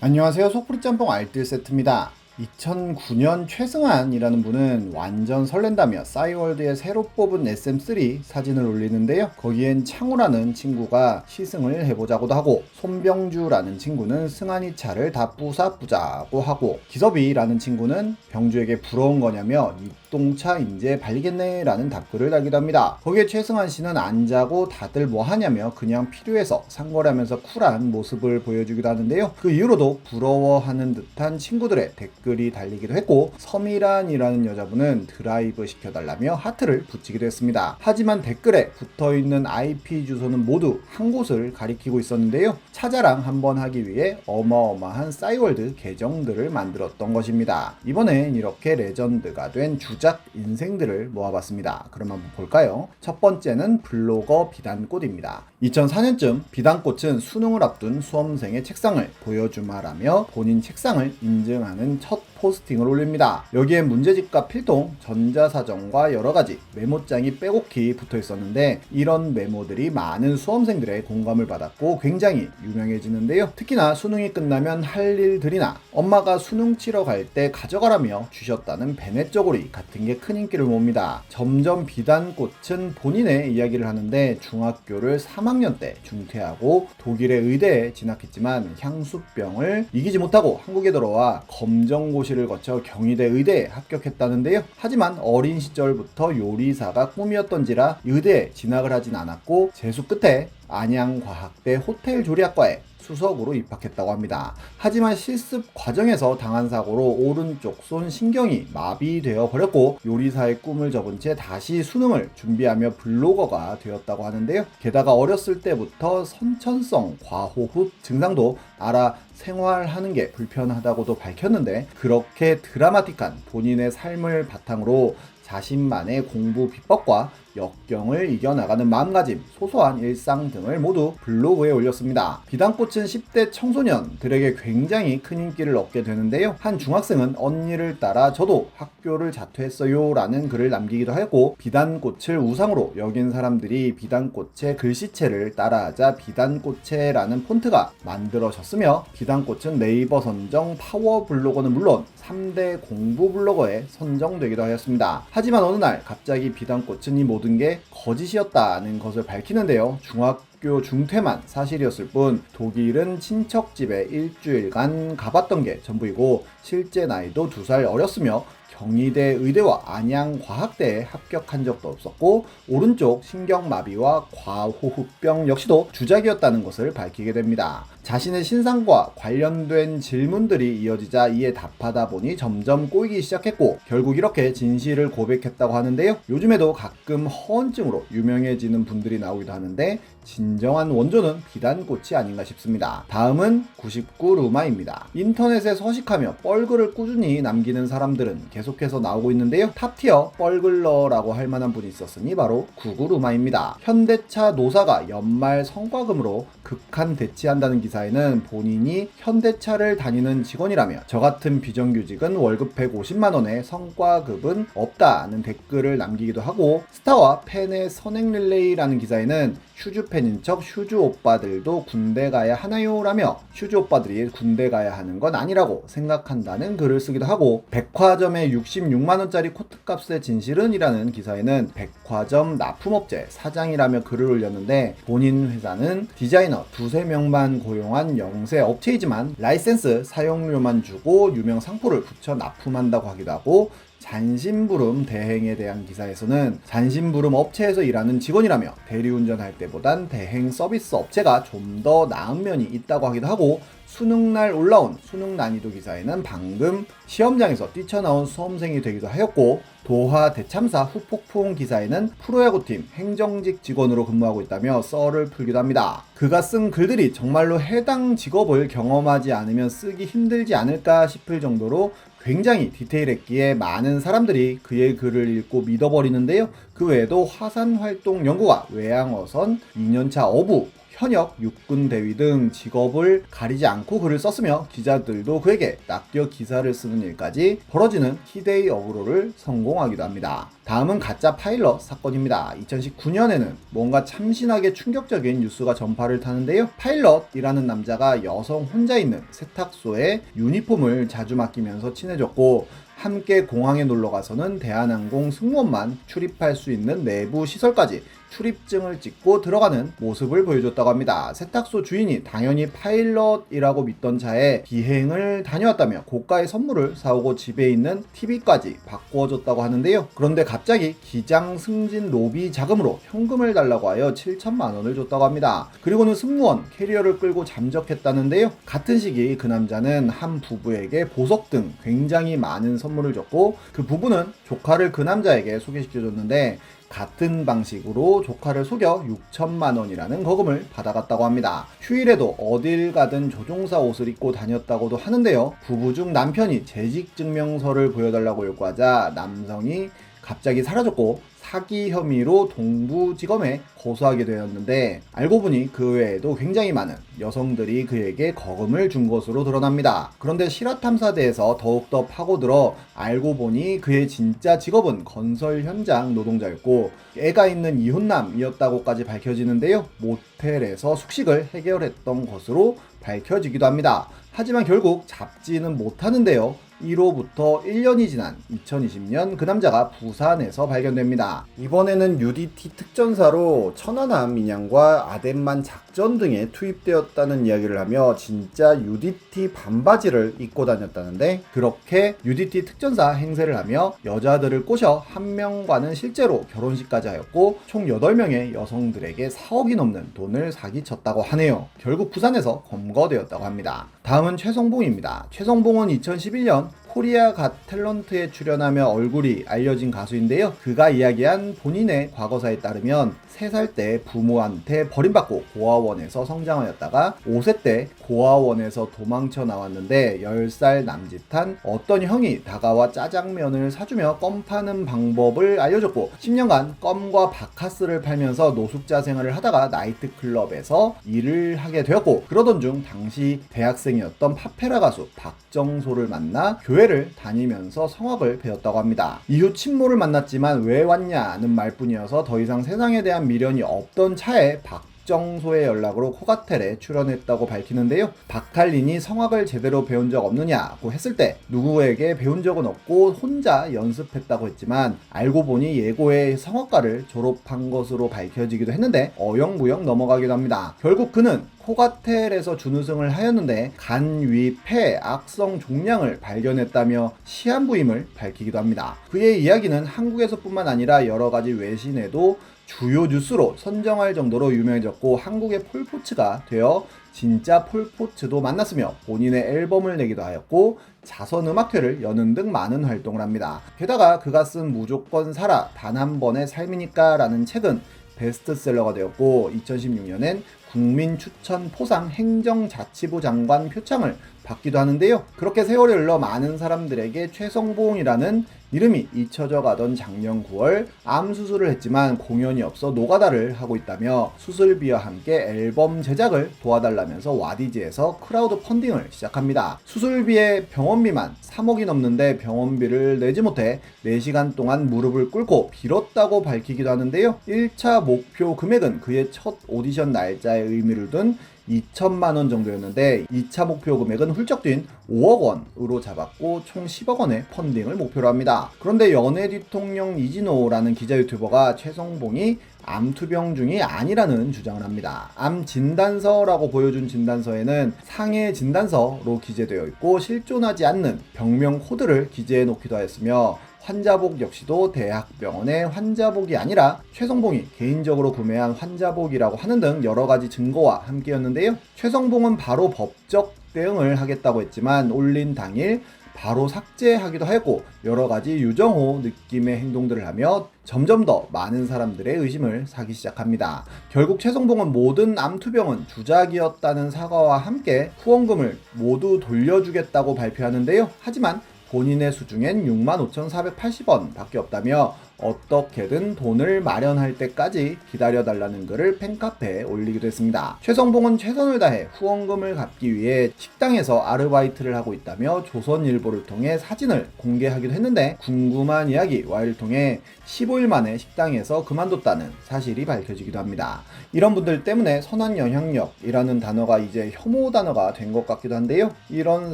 안녕하세요. 속풀이 짬뽕 알뜰 세트입니다. 2009년 최승환이라는 분은 완전 설렌다며 싸이월드에 새로 뽑은 SM3 사진을 올리는데요. 거기엔 창우라는 친구가 시승을 해보자고도 하고, 손병주라는 친구는 승환이 차를 다 부사부자고 하고, 기섭이라는 친구는 병주에게 부러운 거냐며 입동차 이제 발리겠네 라는 답글을 달기도 합니다. 거기에 최승환 씨는 안 자고 다들 뭐 하냐며 그냥 필요해서 산 거라면서 쿨한 모습을 보여주기도 하는데요. 그 이후로도 부러워하는 듯한 친구들의 댓글이 달리기도 했고, 서미란이라는 여자분은 드라이브 시켜달라며 하트를 붙이기도 했습니다. 하지만 댓글에 붙어있는 IP 주소는 모두 한 곳을 가리키고 있었는데요. 차자랑 한번 하기 위해 어마어마한 싸이월드 계정들을 만들었던 것입니다. 이번엔 이렇게 레전드가 된 주작 인생들을 모아봤습니다. 그럼 한번 볼까요? 첫 번째는 블로거 비단꽃입니다. 2004년쯤 비단꽃은 수능을 앞둔 수험생의 책상을 보여주마라며 본인 책상을 인증하는 첫 포스팅을 올립니다. 여기에 문제집과 필통, 전자사정과 여러가지 메모장이 빼곡히 붙어 있었는데, 이런 메모들이 많은 수험생들의 공감을 받았고 굉장히 유명해지는데요. 특히나 수능이 끝나면 할 일들이나 엄마가 수능 치러 갈 때 가져가라며 주셨다는 베네 쪼고리 같은 게 큰 인기를 모읍니다. 점점 비단꽃은 본인의 이야기를 하는데, 중학교를 3학년 때 중퇴하고 독일의 의대에 진학했지만 향수병을 이기지 못하고 한국에 들어와 검정고시를 거쳐 경희대 의대에 합격했다는데요. 하지만 어린 시절부터 요리사가 꿈이었던지라 의대에 진학을 하진 않았고, 재수 끝에 안양과학대 호텔조리학과에 수석으로 입학했다고 합니다. 하지만 실습 과정에서 당한 사고로 오른쪽 손 신경이 마비되어 버렸고, 요리사의 꿈을 접은 채 다시 수능을 준비하며 블로거가 되었다고 하는데요. 게다가 어렸을 때부터 선천성 과호흡 증상도 알아 생활하는 게 불편하다고도 밝혔는데, 그렇게 드라마틱한 본인의 삶을 바탕으로 자신만의 공부 비법과 역경을 이겨나가는 마음가짐, 소소한 일상 등을 모두 블로그에 올렸습니다. 비단꽃은 10대 청소년들에게 굉장히 큰 인기를 얻게 되는데요. 한 중학생은 언니를 따라 저도 학교를 자퇴했어요 라는 글을 남기기도 하고, 비단꽃을 우상으로 여긴 사람들이 비단꽃의 글씨체를 따라하자 비단꽃체라는 폰트가 만들어졌으며, 비단꽃은 네이버 선정 파워 블로거는 물론 3대 공부 블로거에 선정되기도 하였습니다. 하지만 어느 날 갑자기 비단꽃은 이 모든 게 거짓이었다는 것을 밝히는데요. 중학교 중퇴만 사실이었을 뿐 독일은 친척 집에 일주일간 가봤던 게 전부이고, 실제 나이도 2살 어렸으며 경희대 의대와 안양과학대에 합격한 적도 없었고, 오른쪽 신경마비와 과호흡병 역시도 주작이었다는 것을 밝히게 됩니다. 자신의 신상과 관련된 질문들이 이어지자 이에 답하다 보니 점점 꼬이기 시작했고, 결국 이렇게 진실을 고백했다고 하는데요. 요즘에도 가끔 허언증으로 유명해지는 분들이 나오기도 하는데, 진정한 원조는 비단꽃이 아닌가 싶습니다. 다음은 99 루마입니다. 인터넷에 서식하며 뻘글을 꾸준히 남기는 사람들은 계속해서 나오고 있는데요. 탑티어 뻘글러라고 할 만한 분이 있었으니 바로 99 루마입니다. 현대차 노사가 연말 성과금으로 극한 대치한다는 기사에는 본인이 현대차를 다니는 직원이라며 저 같은 비정규직은 월급 150만원에 성과급은 없다는 댓글을 남기기도 하고, 스타와 팬의 선행 릴레이라는 기사에는 슈즈팬인 척 슈즈 오빠들도 군대 가야 하나요? 라며 슈즈 오빠들이 군대 가야 하는 건 아니라고 생각한다는 글을 쓰기도 하고, 백화점의 66만원짜리 코트값의 진실은? 이라는 기사에는 백화점 납품업체 사장이라며 글을 올렸는데, 본인 회사는 디자이너 2~3명만 고용한 영세 업체이지만 라이센스 사용료만 주고 유명 상표를 붙여 납품한다고 하기도 하고, 잔심부름 대행에 대한 기사에서는 잔심부름 업체에서 일하는 직원이라며 대리운전할 때보단 대행 서비스 업체가 좀 더 나은 면이 있다고 하기도 하고, 수능날 올라온 수능 난이도 기사에는 방금 시험장에서 뛰쳐나온 수험생이 되기도 하였고, 도하 대참사 후폭풍 기사에는 프로야구팀 행정직 직원으로 근무하고 있다며 썰을 풀기도 합니다. 그가 쓴 글들이 정말로 해당 직업을 경험하지 않으면 쓰기 힘들지 않을까 싶을 정도로 굉장히 디테일했기에 많은 사람들이 그의 글을 읽고 믿어버리는데요. 그 외에도 화산활동 연구가 외양어선 2년차 어부 현역, 육군 대위 등 직업을 가리지 않고 글을 썼으며 기자들도 그에게 낚여 기사를 쓰는 일까지 벌어지는 희대의 어그로를 성공하기도 합니다. 다음은 가짜 파일럿 사건입니다. 2019년에는 뭔가 참신하게 충격적인 뉴스가 전파를 타는데요. 파일럿이라는 남자가 여성 혼자 있는 세탁소에 유니폼을 자주 맡기면서 친해졌고 함께 공항에 놀러가서는 대한항공 승무원만 출입할 수 있는 내부 시설까지 출입증을 찍고 들어가는 모습을 보여줬다고 합니다. 세탁소 주인이 당연히 파일럿이라고 믿던 차에 비행을 다녀왔다며 고가의 선물을 사오고 집에 있는 TV까지 바꾸어줬다고 하는데요. 그런데 갑자기 기장 승진 로비 자금으로 현금을 달라고 하여 7천만 원을 줬다고 합니다. 그리고는 승무원 캐리어를 끌고 잠적했다는데요. 같은 시기 그 남자는 한 부부에게 보석 등 굉장히 많은 선물을 줬고 그 부부는 조카를 그 남자에게 소개시켜줬는데 같은 방식으로 조카를 속여 6천만 원이라는 거금을 받아갔다고 합니다. 휴일에도 어딜 가든 조종사 옷을 입고 다녔다고도 하는데요. 부부 중 남편이 재직증명서를 보여달라고 요구하자 남성이 갑자기 사라졌고 사기 혐의로 동부지검에 고소하게 되었는데 알고 보니 그 외에도 굉장히 많은 여성들이 그에게 거금을 준 것으로 드러납니다. 그런데 실화탐사대에서 더욱더 파고들어 알고 보니 그의 진짜 직업은 건설 현장 노동자였고 애가 있는 이혼남이었다고까지 밝혀지는데요. 모텔에서 숙식을 해결했던 것으로 밝혀지기도 합니다. 하지만 결국 잡지는 못하는데요. 1호부터 1년이 지난 2020년 그 남자가 부산에서 발견됩니다. 이번에는 UDT 특전사로 천안함 인양과 아덴만 작전 등에 투입되었다는 이야기를 하며 진짜 UDT 반바지를 입고 다녔다는데 그렇게 UDT 특전사 행세를 하며 여자들을 꼬셔 한 명과는 실제로 결혼식까지 하였고 총 8명의 여성들에게 4억이 넘는 돈을 사기쳤다고 하네요. 결국 부산에서 검거되었다고 합니다. 다음은 최성봉입니다. 최성봉은 2011년 코리아 갓 탤런트에 출연하며 얼굴이 알려진 가수인데요. 그가 이야기한 본인의 과거사에 따르면 3살 때 부모한테 버림받고 고아원에서 성장하였다가 5세 때 고아원에서 도망쳐 나왔는데 10살 남짓한 어떤 형이 다가와 짜장면을 사주며 껌 파는 방법을 알려줬고 10년간 껌과 바카스를 팔면서 노숙자 생활을 하다가 나이트클럽에서 일을 하게 되었고 그러던 중 당시 대학생이었던 파페라 가수 박정소를 만나 교회를 다니면서 성악을 배웠다고 합니다. 이후 친모를 만났지만 왜 왔냐는 말뿐이어서 더 이상 세상에 대한 미련이 없던 차에 박정소의 연락으로 코가텔에 출연했다고 밝히는데요. 박할린이 성악을 제대로 배운 적 없느냐고 했을 때 누구에게 배운 적은 없고 혼자 연습했다고 했지만 알고 보니 예고의 성악과를 졸업한 것으로 밝혀지기도 했는데 어영부영 넘어가기도 합니다. 결국 그는 코가텔에서 준우승을 하였는데 간, 위, 폐, 악성 종양을 발견했다며 시한부임을 밝히기도 합니다. 그의 이야기는 한국에서뿐만 아니라 여러 가지 외신에도 주요 뉴스로 선정할 정도로 유명해졌고 한국의 폴포츠가 되어 진짜 폴포츠도 만났으며 본인의 앨범을 내기도 하였고 자선음악회를 여는 등 많은 활동을 합니다. 게다가 그가 쓴 무조건 살아 단 한 번의 삶이니까 라는 책은 베스트셀러가 되었고 2016년엔 국민추천 포상 행정자치부 장관 표창을 받기도 하는데요. 그렇게 세월이 흘러 많은 사람들에게 최성봉이라는 이름이 잊혀져 가던 작년 9월 암 수술을 했지만 공연이 없어 노가다를 하고 있다며 수술비와 함께 앨범 제작을 도와달라면서 와디즈에서 크라우드 펀딩을 시작합니다. 수술비에 병원비만 3억이 넘는데 병원비를 내지 못해 4시간 동안 무릎을 꿇고 빌었다고 밝히기도 하는데요. 1차 목표 금액은 그의 첫 오디션 날짜에 의미를 둔 2천만 원 정도였는데 2차 목표 금액은 훌쩍 뛴 5억 원으로 잡았고 총 10억 원의 펀딩을 목표로 합니다. 그런데 연예 뒤통령 이진호라는 기자 유튜버가 최성봉이 암투병 중이 아니라는 주장을 합니다. 암 진단서라고 보여준 진단서에는 상해 진단서로 기재되어 있고 실존하지 않는 병명 코드를 기재해 놓기도 하였으며 환자복 역시도 대학병원의 환자복이 아니라 최성봉이 개인적으로 구매한 환자복이라고 하는 등 여러 가지 증거와 함께였는데요. 최성봉은 바로 법적 대응을 하겠다고 했지만 올린 당일 바로 삭제하기도 하였고 여러 가지 유정호 느낌의 행동들을 하며 점점 더 많은 사람들의 의심을 사기 시작합니다. 결국 최성봉은 모든 암투병은 주작이었다는 사과와 함께 후원금을 모두 돌려주겠다고 발표하는데요. 하지만 본인의 수중엔 65,480원 밖에 없다며 어떻게든 돈을 마련할 때까지 기다려달라는 글을 팬카페에 올리기도 했습니다. 최성봉은 최선을 다해 후원금을 갚기 위해 식당에서 아르바이트를 하고 있다며 조선일보를 통해 사진을 공개하기도 했는데, 궁금한 이야기 Y를 통해 15일 만에 식당에서 그만뒀다는 사실이 밝혀지기도 합니다. 이런 분들 때문에 선한 영향력이라는 단어가 이제 혐오 단어가 된 것 같기도 한데요. 이런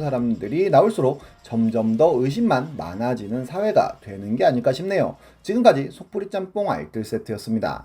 사람들이 나올수록 점점 더 의심만 많아지는 사회가 되는 게 아닐까 싶네요. 지금까지 속풀이 짬뽕 알뜰 세트였습니다.